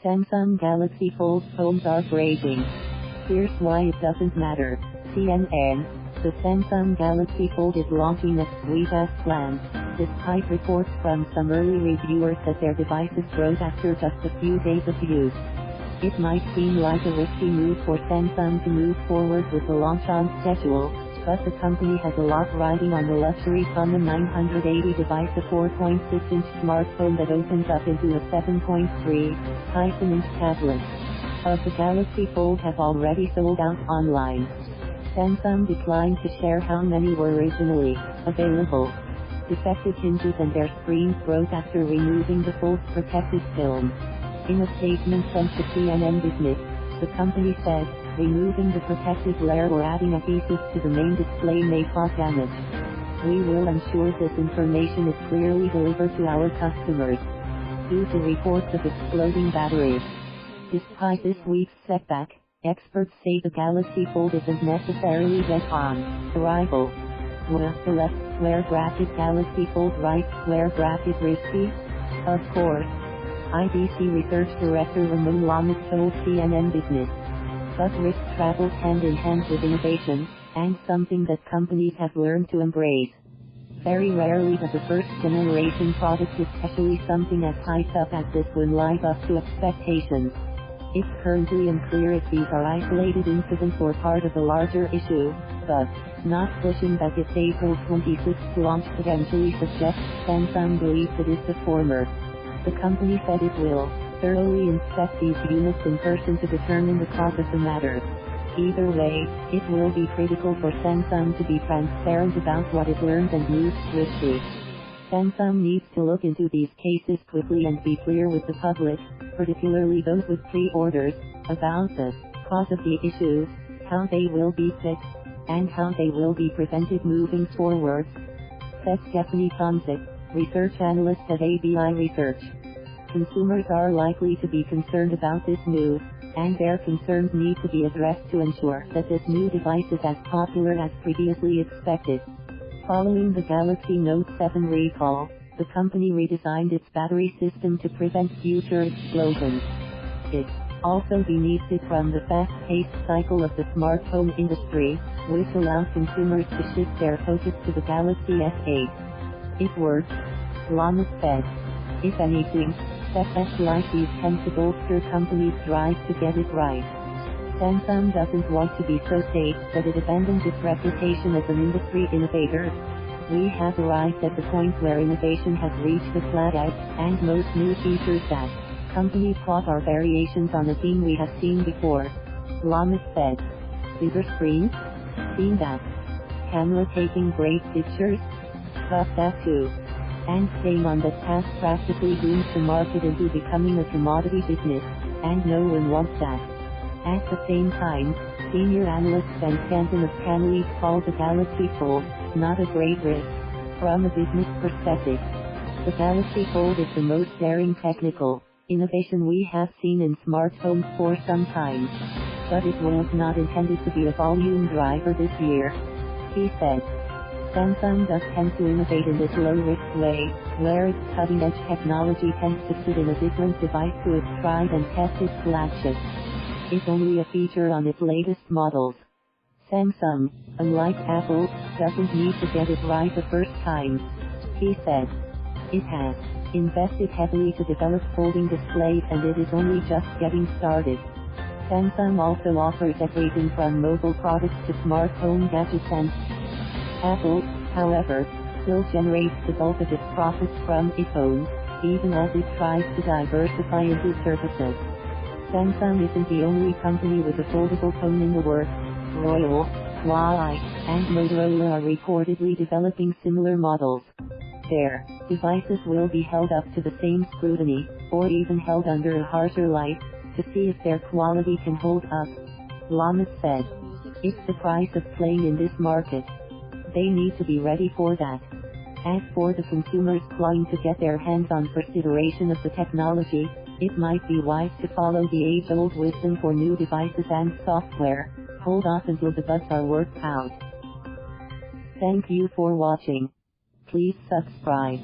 Samsung Galaxy Fold phones are breaking. Here's why it doesn't matter. CNN. The Samsung Galaxy Fold is launching as sweet as planned, despite reports from some early reviewers that their devices broke after just a few days of use. It might seem like a risky move for Samsung to move forward with the launch on schedule, but the company has a lot riding on the luxury Summer 980 device, a 4.6-inch smartphone that opens up into a 7.3-inch tablet. Of the Galaxy Fold have already sold out online. Samsung declined to share how many were originally available. Defective hinges and their screens broke after removing the Fold's protective film. In a statement sent to CNN Business, the company said, removing the protective layer or adding adhesives to the main display may cause damage. We will ensure this information is clearly delivered to our customers. Due to reports of exploding batteries. Despite this week's setback, experts say the Galaxy Fold isn't necessarily dead on arrival. Was the left square bracket Galaxy Fold right square bracket risky? Of course. ABI Research Director Ramon Llamas told CNN Business. But risk travels hand in hand with innovation, and something that companies have learned to embrace. Very rarely does a first-generation product, especially something as hyped up as this one, live up to expectations. It's currently unclear if these are isolated incidents or part of a larger issue, but not pushing back its April 26th launch potentially suggests Samsung believes it is the former. The company said it will thoroughly inspect these units in person to determine the cause of the matter. Either way, it will be critical for Samsung to be transparent about what it learned and move swiftly. Samsung needs to look into these cases quickly and be clear with the public, particularly those with pre-orders, about the cause of the issues, how they will be fixed, and how they will be prevented moving forward, said Stephanie Tomsett, research analyst at ABI Research. Consumers are likely to be concerned about this news, and their concerns need to be addressed to ensure that this new device is as popular as previously expected. Following the Galaxy Note 7 recall, the company redesigned its battery system to prevent future explosions. It also benefited from the fast-paced cycle of the smartphone industry, which allows consumers to shift their focus to the Galaxy S8. It worked, Llamas said. If anything, setbacks like these tend to bolster companies' drive to get it right. Samsung doesn't want to be so safe that it abandons its reputation as an industry innovator. We have arrived at the point where innovation has reached a plateau, and most new features that companies plot are variations on a theme we have seen before. Llamas said. Bigger screens? Seen that. Camera taking great pictures? Got that too. And staying on that path practically dooms the market into becoming a commodity business, and no one wants that. At the same time, senior analyst Ben Stanton of Canalys called the Galaxy Fold not a great risk from a business perspective. The Galaxy Fold is the most daring technical innovation we have seen in smartphones for some time, but it was not intended to be a volume driver this year, he said. Samsung does tend to innovate in this low-risk way, where its cutting-edge technology tends to sit in a different device to its tried and tested flagship. It's only a feature on its latest models. Samsung, unlike Apple, doesn't need to get it right the first time, he said. It has invested heavily to develop folding displays, and it is only just getting started. Samsung also offers everything from mobile products to smartphone gadgets, and Apple, however, still generates the bulk of its profits from its phones, even as it tries to diversify into services. Samsung isn't the only company with a foldable phone in the works. Royole, Huawei, and Motorola are reportedly developing similar models. Their devices will be held up to the same scrutiny, or even held under a harsher light, to see if their quality can hold up. Llamas said. It's the price of playing in this market. They need to be ready for that. As for the consumers clawing to get their hands on first iteration of the technology, it might be wise to follow the age-old wisdom for new devices and software: hold off until the bugs are worked out. Thank you for watching. Please subscribe.